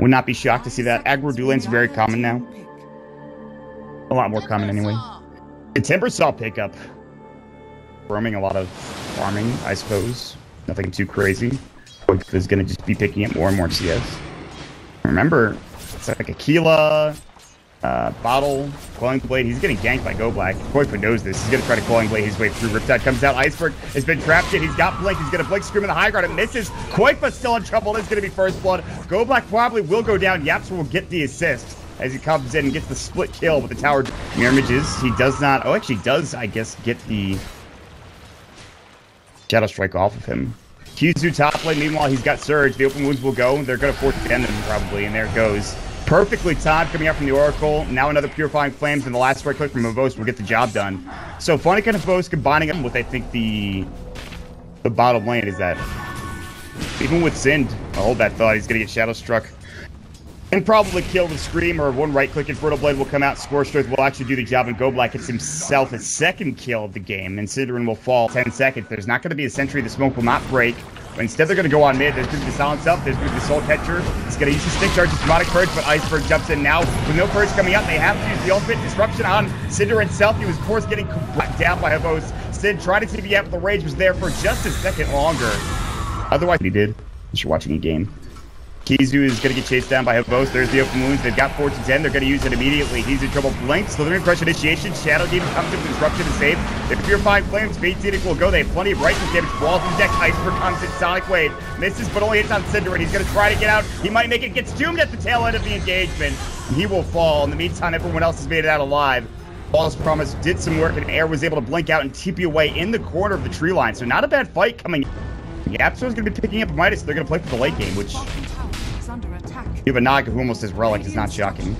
Would not be shocked to see that. Aggro dueling very common now. A lot more common anyway. The Timbersaw pickup. Roaming a lot of farming, I suppose. Nothing too crazy. Is going to just be picking up more and more CS. Remember, it's like Aquila, Bottle, Coiling Blade. He's getting ganked by Go Black. Koifa knows this. He's going to try to Coiling Blade his way through. Riptide comes out. Iceberg has been trapped in. He's got Blink. He's going to Blink Scream in the high ground. It misses. Koifa's still in trouble. It's going to be first blood. Go Black probably will go down. Yapster will get the assist as he comes in and gets the split kill with the tower mirror images. He does not. Oh, actually does, I guess, get the Shadow Strike off of him. Kizu top lane, meanwhile, he's got Surge. The open wounds will go. They're going to force to end them, probably, and there it goes. Perfectly timed coming out from the Oracle. Now another Purifying Flames, and the last right click from Avos will get the job done. So, Funny and Avos combining them with, I think, the bottom lane is that. Even with Sind, I'll hold that thought. He's going to get Shadow Struck. And probably kill the Scream, or one right click, Infernal Blade will come out. Scorched Earth will actually do the job, and Go Black gets himself his second kill of the game. And Siren will fall 10 seconds. There's not going to be a sentry. The smoke will not break. Instead, they're going to go on mid. There's going to be the Silence up. There's going to be the Soul Catcher. He's going to use the Stick Charge, Dramatic Purge, but Iceberg jumps in now. With no Purge coming up, they have to use the ultimate Disruption on Cinder himself. He was, of course, getting blacked down by Havos. Sid tried to TP out, but the rage was there for just a second longer. Otherwise, he did. You're watching a game. Kizu is going to get chased down by Havos. There's the open wounds. They've got Fortune 10. They're going to use it immediately. He's in trouble. Blink, Slithering Crush initiation. Shadow Demon comes in with Disruption and save. The Purifying Flames, Fate Edict will go. They have plenty of righteous damage. Walls in deck. Iceberg comes in. Sonic Wave misses, but only hits on Cinder, and he's going to try to get out. He might make it. Gets doomed at the tail end of the engagement. He will fall. In the meantime, everyone else has made it out alive. Ball's Promise did some work, and Air was able to blink out and TP away in the corner of the tree line. So not a bad fight coming. Yapso's going to be picking up a Midas. They're going to play for the late game, which... You have a Naga who almost has Relic, is not shocking.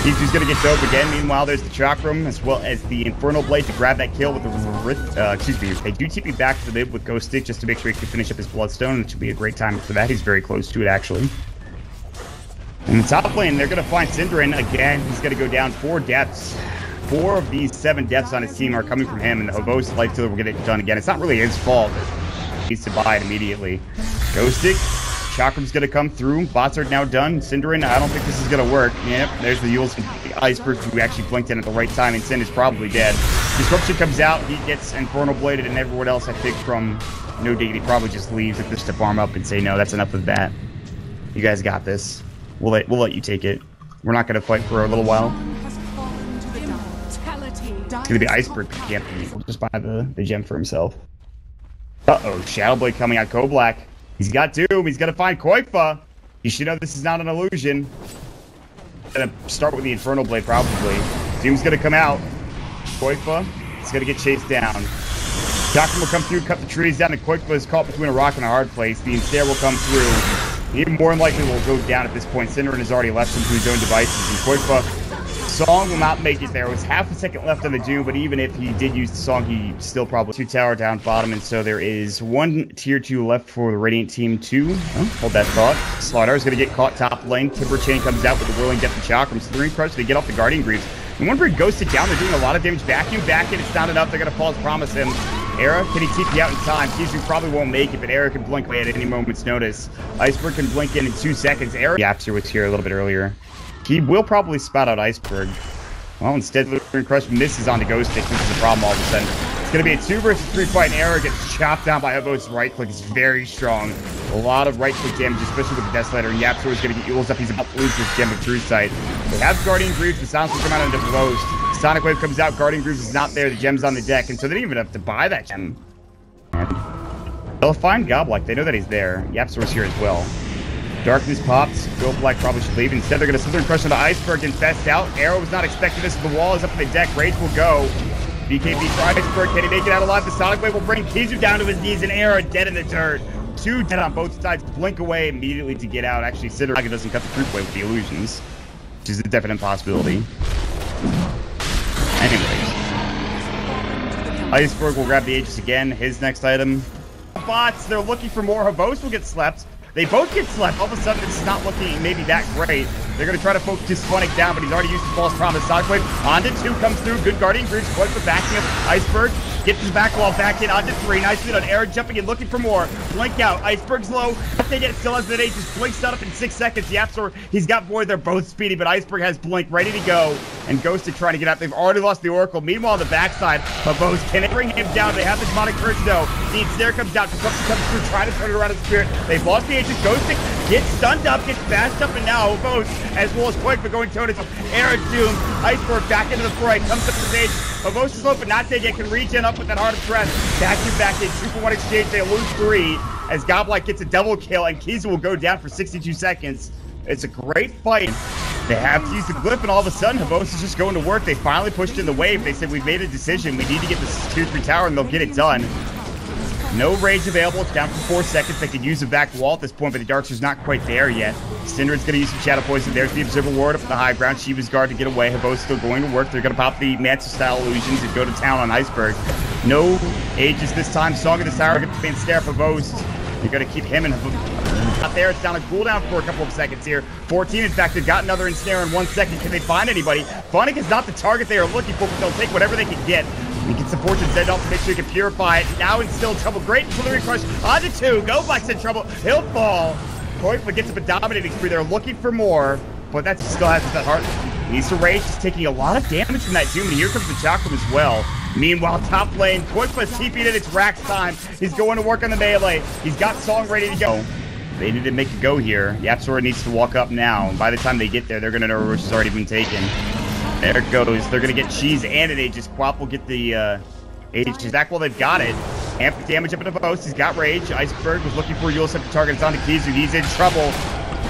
Kizu's going to get dope again. Meanwhile, there's the Chakram as well as the Infernal Blade to grab that kill with the... excuse me. They do TP back to the mid with Ghost Stick just to make sure he can finish up his Bloodstone, which will be a great time for that. He's very close to it, actually. In the top lane, they're going to find Synderen again. He's going to go down 4 deaths. 4 of these 7 deaths on his team are coming from him, and the Havos Lifestealer will get it done again. It's not really his fault. He needs to buy it immediately. Ghost Stick. Chakram's gonna come through. Bots are now done. Synderen, I don't think this is gonna work. Yep, there's the Yules and the Iceberg who actually blinked in at the right time, and Sin is probably dead. Disruption comes out. He gets Infernal Bladed, and everyone else, I think, from No Diggity probably just leaves at this to farm up and say, no, that's enough of that. You guys got this. We'll let you take it. We're not gonna fight for a little while. It's gonna be Iceberg camping. He'll just buy the gem for himself. Uh-oh, Shadow Blade coming out. Go Black. He's got Doom. He's going to find Koifa. You should know this is not an illusion. Going to start with the Infernal Blade, probably. Doom's going to come out. Koifa is going to get chased down. Chakram will come through, cut the trees down, and Koifa is caught between a rock and a hard place. The Ensnare will come through. He more than likely will go down at this point. Synderen has already left him to his own devices, and Koifa... Song will not make it there. It was half a second left on the Doom, but even if he did use the Song, he still probably 2 tower down bottom, and so there is 1 tier 2 left for the Radiant team 2. Oh, hold that thought. Slardar is going to get caught top lane. Timber Chain comes out with the Whirling Death and Chakram. Slithering Crush, they get off the Guardian Greaves. And whenever he goes to down, they're doing a lot of damage. Back in, it's not enough. They're going to pause promise him. Era, can he TP out in time? Kizu probably won't make it, but Era can blink away at any moment's notice. Iceberg can blink in 2 seconds. Era, Yapster was here a little bit earlier. He will probably spout out Iceberg. Well, instead, Slithering Crush misses on the Ghost Stick, which is a problem all of a sudden. It's going to be a 2 versus 3 fight, and Era gets chopped down by Havos' right click. It's very strong. A lot of right click damage, especially with the Desolator, and Yapster is going to get Yules up. He's about to lose this gem of True Sight. They have Guardian Greaves, the Silence will come out into Havos. Sonic Wave comes out, Guardian Greaves is not there, the gem's on the deck, and so they didn't even have to buy that gem. And they'll find Goblak, they know that he's there. Yapster's here as well. Darkness pops. Go Black probably should leave. Instead, they're going to Slithering Crush on the Iceberg and fest out. Arrow was not expecting this. The wall is up on the deck. Rage will go. BKB for Iceberg. Can he make it out alive? The Sonic Wave will bring Kizu down to his knees, and Arrow dead in the dirt. 2 dead on both sides. Blink away immediately to get out. Actually, Cinder Naga doesn't cut the fruit away with the illusions, which is a definite possibility. Anyways. Iceberg will grab the Aegis again. His next item. Bots, they're looking for more. Havos will get slept. They both get slept. All of a sudden, it's not looking maybe that great. They're going to try to focus Funnick down, but he's already used the false promise. Sonic Wave onto 2 comes through. Good Guardian Greaves. Quite for backing up Iceberg. Gets the back wall back in onto 3. Nice lead on Aaron, jumping in, looking for more. Blink out. Iceberg's low. If they get it, still has an 8. Just blinks out up in 6 seconds. Yapzor, he's got Void. They're both speedy, but Iceberg has Blink ready to go. And Ghosted trying to get out. They've already lost the Oracle. Meanwhile, on the backside, Babos, can it bring him down? They have the demonic curse. No. The Ensnare comes down. Disruption comes through, trying to turn it around in Spirit. They've lost the agent. Ghosted gets stunned up, gets bashed up, and now Babos, as well as Quake, but going toe to toe. Aaron's doomed. Iceberg back into the fray. Comes up to the stage. Babos is low, but not dead yet. Can regen up with that Heart of Stress. Back in 2-for-1 exchange. They lose 3 as Goblike gets a double kill, and Kiza will go down for 62 seconds. It's a great fight. They have to use the glyph, and all of a sudden, Habos is just going to work. They finally pushed in the wave. They said, we've made a decision. We need to get this tier 3 tower, and they'll get it done. No rage available. It's down for 4 seconds. They could use a back wall at this point, but the Darkster's not quite there yet. Syndra's going to use some Shadow Poison. There's the Observer Ward up at the high ground. Shiva's Guard to get away. Habos still going to work. They're going to pop the Mantis-style illusions and go to town on Iceberg. No ages this time. Song of the Tower going to be Snare for Habos. They're going to keep him and not there. It's down a cooldown for a couple of seconds here. 14, in fact, they've got another Ensnare in 1 second. Can they find anybody? Funnick is not the target they are looking for, but they'll take whatever they can get. He gets the Fortune send off to make sure he can purify it. Now in still trouble. Great Artillery Crush onto 2. Goblike's in trouble. He'll fall. Koifa gets up a dominating spree. They're looking for more, but that still has that heart. He needs to rage. He's taking a lot of damage from that Doom, and here comes the Chakram as well. Meanwhile, top lane, Koifa's TP'd it. It's Rax time. He's going to work on the melee. He's got Song ready to go. They need to make a go here. Yapzor needs to walk up now. By the time they get there, they're going to know Rosh has already been taken. There it goes. They're going to get Cheese and an Aegis. Quap will get the Aegis back while they've got it. Amp damage up into Post. He's got Rage. Iceberg was looking for a Yulesep to target. It's on to Kizu. He's in trouble.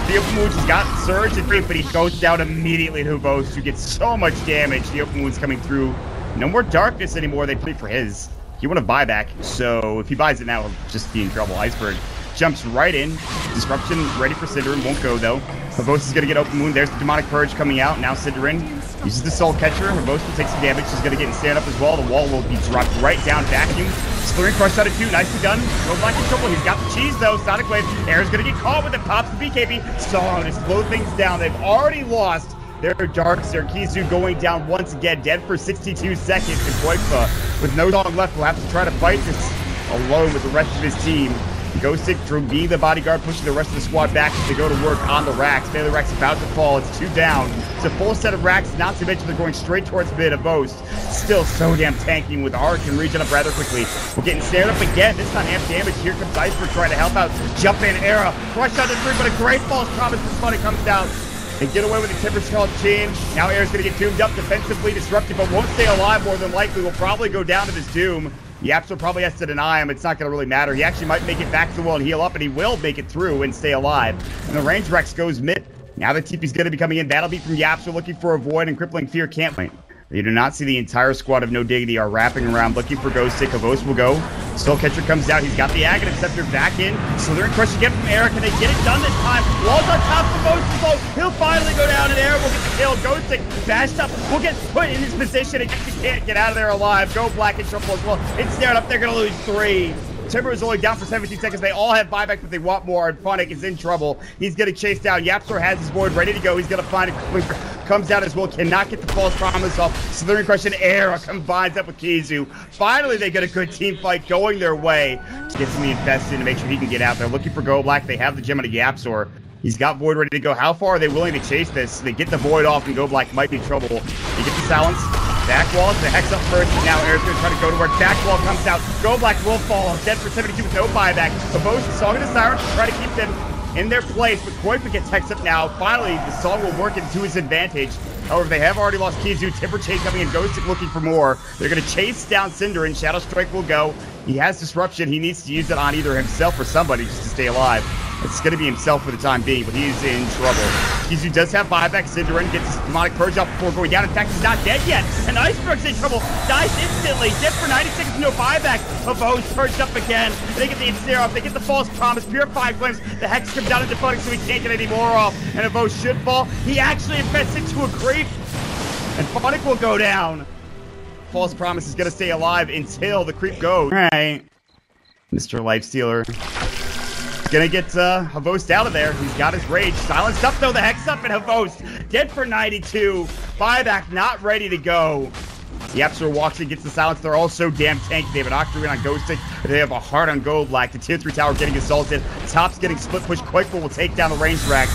The Open Wounds has got Surge and Creep, but he goes down immediately to Post, who gets so much damage. The Open Wounds coming through. No more Darkness anymore. They play for his. He want to buy back, so if he buys it now, he'll just be in trouble. Iceberg jumps right in. Disruption ready for Syren. Won't go, though. Habos is going to get Open Wound. There's the Demonic Purge coming out. Now Syren uses the Soul Catcher. Habos will take some damage. She's going to get in stand up as well. The wall will be dropped right down. Vacuum. Slurring Crush out of 2. Nicely done. No black in trouble. He's got the cheese, though. Sonic Wave. Air's going to get caught with it. Pops the BKB. Song to slow things down. They've already lost their Darkster. Kizu going down once again. Dead for 62 seconds. And Koifa, with no song left, will have to try to fight this alone with the rest of his team. Ghostic being the bodyguard, pushing the rest of the squad back as they go to work on the racks. Bailey Rack's about to fall. It's 2 down. It's a full set of racks, not to mention they're going straight towards mid of Boast. Still so damn tanking with Arc and regen up rather quickly. We're getting snared up again. This time amp damage. Here comes Iceberg trying to help out. Jump in, Era. Crush out the 3, but a great false promise this money comes down. They get away with the Timbersaw chain. Now Air's going to get doomed up, defensively disrupted, but won't stay alive more than likely. Will probably go down to this Doom. Yapzor probably has to deny him. It's not going to really matter. He actually might make it back to the wall and heal up, and he will make it through and stay alive. And the range Rex goes mid. Now the TP's going to be coming in. Battle beat from Yapzor, looking for a Void, and Crippling Fear can't wait. You do not see the entire squad of No Diggity are wrapping around, looking for Ghostic. Havos will go. Soul Catcher comes out. He's got the Aghanim Scepter back in. Slithering Crush again from Eric, and they get it done this time. Walls on top of Havos. He'll finally go down, and Eric will get the kill. Ghostic bashed up. Will get put in his position, and he can't get out of there alive. Go Black in trouble as well. It's snared up. They're going to lose 3. Timber is only down for 17 seconds. They all have buyback, but they want more. And Funnick is in trouble. He's getting chased down. Yapzor has his Void ready to go. He's going to find it. Comes out as well. Cannot get the false promise off. Slithering Crush and Air combines up with Kizu. Finally, they get a good team fight going their way. Gets in the infested to make sure he can get out. They're looking for Go Black. They have the gem on a Yapzor. He's got Void ready to go. How far are they willing to chase this? They get the Void off, and Go Black might be in trouble. They get the Silence. Back wall, the Hex up first, and now Air's going to try to go to work. Back wall comes out. Go Black will fall. Dead for 72 with no buyback. Babos, the Song of the Siren, to try to keep them in their place, but Koifa gets Hex up now. Finally, the Song will work into his advantage. However, they have already lost Kizu. Timber Chase coming in. Ghostic looking for more. They're going to chase down Cinder, and Shadow Strike will go. He has Disruption. He needs to use it on either himself or somebody just to stay alive. It's going to be himself for the time being, but he is in trouble. Kizu does have buyback. Cinderin gets his Demonic Purge off before going down. In fact, he's not dead yet. And Iceberg's in trouble. Dies instantly. Dead for 96 no buyback. Babos purged up again. They get the Ensnare off. They get the False Promise. Purified Flames. The Hex comes down into Funnick, so he can't get any more off. And Babos should fall. He actually infests into a creep. And Funnick will go down. False Promise is going to stay alive until the creep goes. All right. Mr. Lifestealer. Gonna get Havos out of there. He's got his rage. Silenced up though. The Hex up and Havos dead for 92. Buyback not ready to go. Yapster walks in, gets the silence. They're all so damn tanky. They have an Octarine on Ghostic. They have a heart on Goldblack. The tier 3 tower getting assaulted. Top's getting split push. Quakefull will take down the range rack.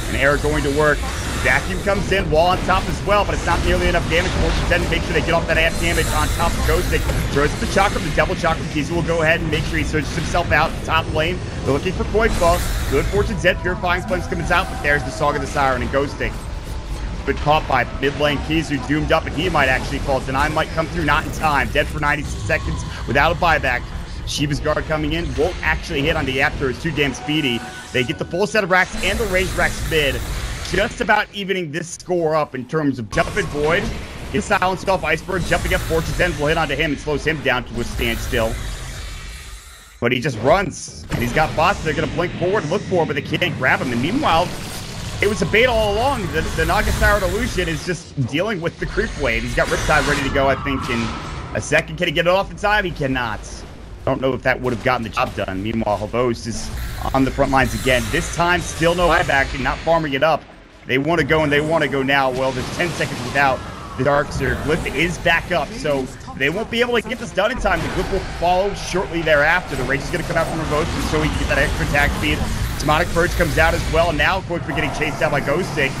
And Air going to work. Vacuum comes in, wall on top as well, but it's not nearly enough damage. Fortune 10 to make sure they get off that half damage on top of Ghostic. Throws the Chakram, the double Chakram. Kizu will go ahead and make sure he searches himself out top lane. They're looking for Quakefull. Good Fortune 10, Purifying Flames comes out, but there's the Song of the Siren and Ghostic. But caught by mid lane Kizu, doomed up, and he might actually fall. Deny might come through, not in time. Dead for 90 seconds without a buyback. Shiva's guard coming in, won't actually hit on the Yaptor. It's too damn speedy. They get the full set of racks and the range racks mid. Just about evening this score up in terms of jumping Void. Gets silenced off Iceberg, jumping up Fortune 10 will hit onto him and slows him down to a standstill. But he just runs, and he's got bots. They're going to blink forward and look for him, but they can't grab him. And meanwhile, it was a bait all along. The Naga Siren Illusion is just dealing with the creep wave. He's got Riptide ready to go, I think, in a second. Can he get it off in time? He cannot. Don't know if that would have gotten the job done. Meanwhile, Havos is on the front lines again. This time, still no buyback and not farming it up. They want to go, and they want to go now. Well, there's 10 seconds without the Darkseer. Glyph is back up, so they won't be able to get this done in time. The Glyph will follow shortly thereafter. The Rage is going to come out from Havos so he can get that extra attack speed. Demonic Purge comes out as well. Now, Quickly getting chased out by Ghostic.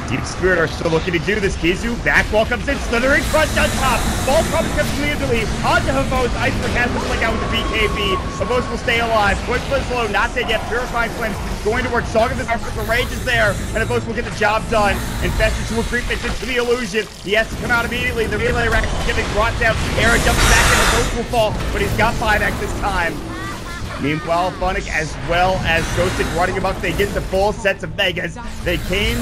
Deep Spirit are still looking to do this. Kizu, back wall comes in, slithering crunch on top. Ball probably comes immediately onto Havos. Iceberg has to flick out with the BKB. Havos will stay alive. Quickly is low, not dead yet. Purifying Flames going to work. Song of the Siren, the Rage is there, and Havos will get the job done. Infested to a creep mission to the illusion. He has to come out immediately. The relay rack is getting brought down. Era jumps back in, Havos will fall, but he's got buyback this time. Meanwhile, Funnick as well as Ghostic running him up. They get the full sets of Megas. They came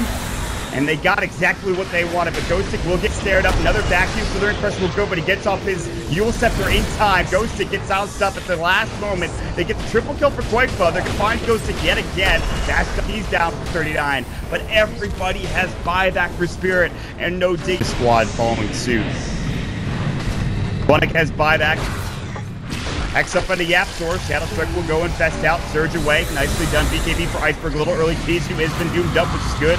and they got exactly what they wanted, but Ghostic will get stared up. Another vacuum, so their impression will go, but he gets off his Yule Scepter in time. Ghostic gets outsed up at the last moment. They get the triple kill for Quakefull. They're going to find Ghostic yet again. He's down for 39, but everybody has buyback for Spirit, and no dig squad following suit. Funnick has buyback. Hex up on the Yaptor. Shadow Strike will go infest out. Surge away. Nicely done. BKB for Iceberg. A little early. Kizu has been doomed up, which is good.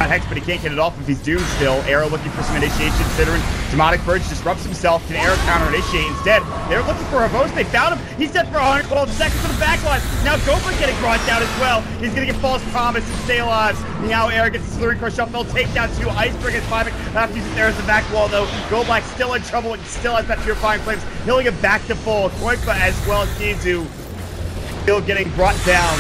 Got Hex, but he can't get it off if he's doomed still. Arrow looking for some initiation. Siren, Demonic Purge disrupts himself. Can Arrow counter initiate instead? They're looking for Havos. They found him. He's dead for 112 seconds on the backline. Now Goblin getting brought down as well. He's going to get False Promise and stay alive. Now Arrow gets the Slurry Crush off. They'll take down two. Iceberg has 5. Have to use it there as the back wall, though. Goldblack still in trouble and still has that Purifying Flames. He'll get back to full. Koifa as well as Kizu still getting brought down.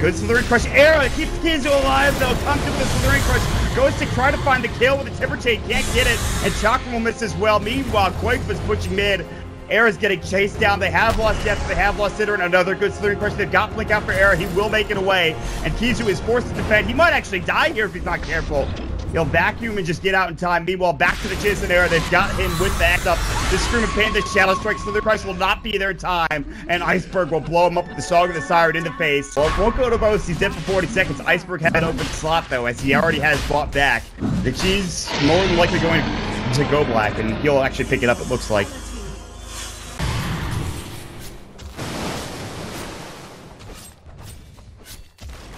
Good Slurry Crush. Arrow keeps Kizu alive, though. Comes to the Slurry Crush. Goes to try to find the kill with the Timber Chain. Can't get it. And Chakram will miss as well. Meanwhile, Quake is pushing mid. Arrow's getting chased down. They have lost Depth. They have lost Sitter. And another good Slurry Crush. They've got Blink out for Arrow. He will make it away. And Kizu is forced to defend. He might actually die here if he's not careful. He'll vacuum and just get out in time. Meanwhile, back to the chase and Arrow. They've got him with the X up. The Scream of Pain, the Shadow Strike, Slither Price will not be there in time. And Iceberg will blow him up with the Song of the Siren in the face. Well, it won't go to Bose. He's dead for 40 seconds. Iceberg had an open slot, though, as he already has bought back. The Cheese more than likely going to go black, and he'll actually pick it up, it looks like.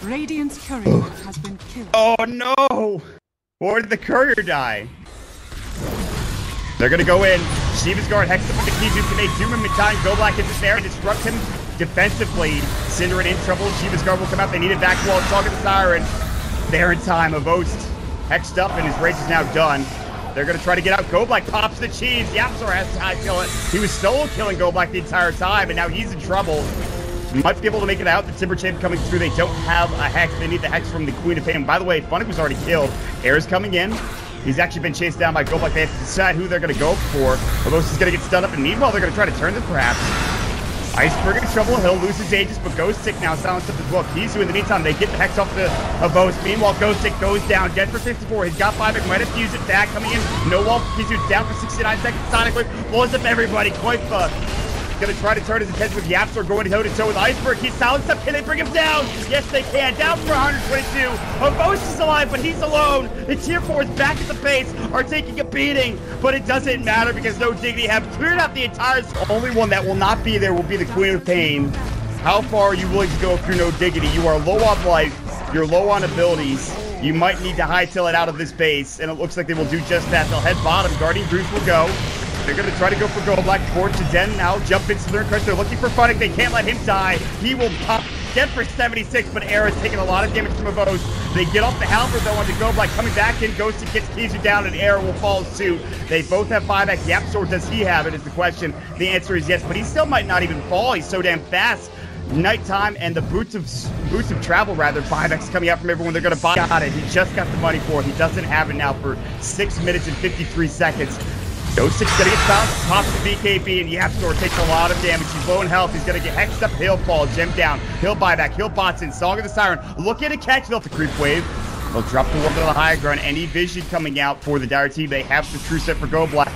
Radiant's courier has been killed. Oh, no! Or did the courier die? They're gonna go in. Shiva's guard Hex up with the Kizu. Can they doom him in time? Go black is there and disrupt him defensively. Synderen in trouble. Shiva's guard will come out. They need a back wall. Song of the Siren. They're in time. Avost hexed up and his race is now done. They're gonna try to get out. Go black pops the cheese. Yapsor has to high kill it. He was solo killing Go black the entire time, and now he's in trouble. Might be able to make it out. The Timber Chain coming through. They don't have a Hex. They need the Hex from the Queen of Pain. By the way, Funnick was already killed. Air's coming in. He's actually been chased down by Goldblack. They have to decide who they're going to go for. Amos is going to get stunned up, and meanwhile, they're going to try to turn this, perhaps. Iceberg in trouble. He'll lose his Aegis, but Ghostic now silenced up as well. Kizu in the meantime, they get the Hex off the Avos. Meanwhile, Ghostic goes down. Dead for 54. He's got 5. Might have to use it back. Coming in. No wall. Kizu down for 69 seconds. Sonic Wave blows up everybody. Koifa gonna try to turn his attention with Yapsor going toe-to-toe with Iceberg. He's silenced up. Can they bring him down? Yes, they can. Down for 122. Avos is alive, but he's alone. The tier 4s back at the base are taking a beating, but it doesn't matter because no Diggity have cleared out the entire... The only one that will not be there will be the Queen of Pain. How far are you willing to go if you're no Diggity? You are low on life. You're low on abilities. You might need to hightail it out of this base, and it looks like they will do just that. They'll head bottom. Guardian Grooves will go. They're going to try to go for gold. Black Forge to Den now. Jump into their crush. They're looking for Funnick. They can't let him die. He will pop. Dead for 76, but Air is taking a lot of damage from Evos. They get off the halberd though on the go. Black coming back in. Ghost gets Kizu down, and Air will follow suit. They both have 5x. Yap Sword, does he have it is the question. The answer is yes, but he still might not even fall. He's so damn fast. Nighttime and the boots of travel, rather. 5x coming out from everyone. They're going to buy. Got it. He just got the money for it. He doesn't have it now for 6 minutes and 53 seconds. Ghost 6 gonna get bounced, pops the BKB, and Yapstor takes a lot of damage. He's low in health. He's gonna get hexed up. He'll fall, gem down. He'll buyback. He'll bots in. Song of the Siren. Looking to catch the creep wave. They'll drop the one to the high ground. Any vision coming out for the Dire team. They have the true set for Go Black.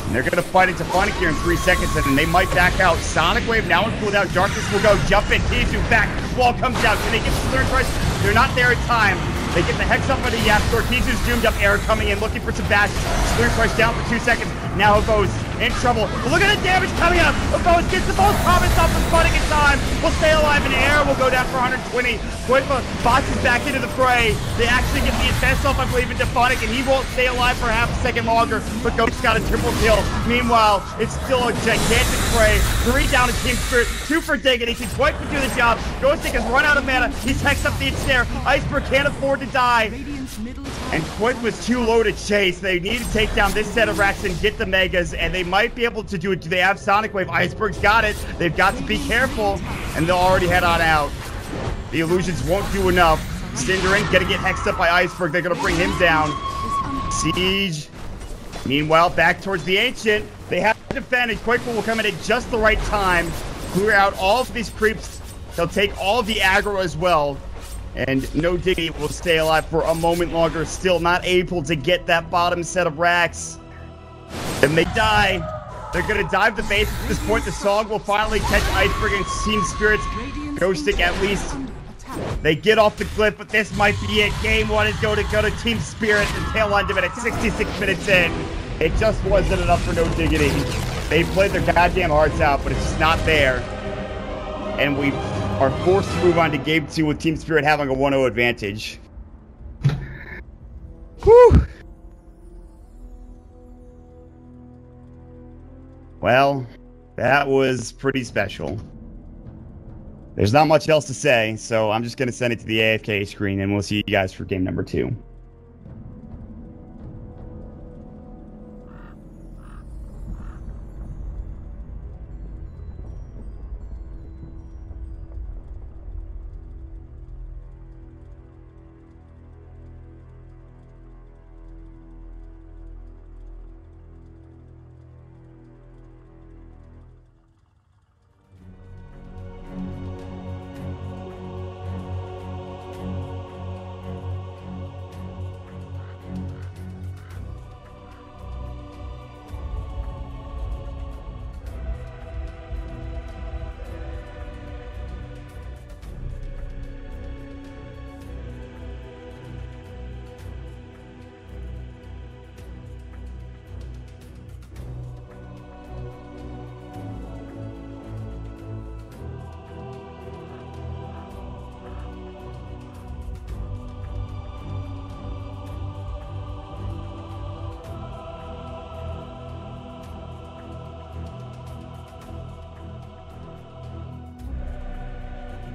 And they're gonna fight into Funnick here in 3 seconds, and then they might back out. Sonic Wave now in cooldown. Darkness will go. Jump in. Kizu back. Wall comes down. Can they get the third price? They're not there in time. They get the hex up on the Yapstor. Kizu's doomed up. Air coming in, looking for some bashes. Slurry price down for 2 seconds. Now Evos in trouble. Look at the damage coming up. Evos gets the most promise off the Funnick in time. Will stay alive, and Air will go down for 120. Koifa boxes back into the fray. They actually get the infest off, I believe, into Funnick, and he won't stay alive for half a second longer. But Ghost got a triple kill. Meanwhile, it's still a gigantic fray. 3 down to Team Spirit, 2 for Diggity. Koifa can do the job. Ghost has run out of mana. He's hexed up the ensnare. Iceberg can't afford to die. And Quint was too low to chase. They need to take down this set of racks and get the megas, and they might be able to do it. Do they have Sonic Wave? Iceberg's got it. They've got to be careful, and they'll already head on out. The illusions won't do enough. Cinderin gonna get hexed up by Iceberg. They're gonna bring him down. Siege. Meanwhile, back towards the Ancient. They have to defend, and Quakepool will come in at just the right time. Clear out all of these creeps. They'll take all of the aggro as well. And no Diggity will stay alive for a moment longer, still not able to get that bottom set of racks. And they die. They're going to dive the base at this point. The Song will finally catch Iceberg and Team Spirits. Ghosting at least. They get off the cliff, but this might be it. Game 1 is going to go to Team Spirit and tail end of it at 66 minutes in. It just wasn't enough for no Diggity. They played their goddamn hearts out, but it's just not there. And we are forced to move on to Game 2 with Team Spirit having a 1-0 advantage. Whew. Well, that was pretty special. There's not much else to say, so I'm just going to send it to the AFK screen, and we'll see you guys for game number 2.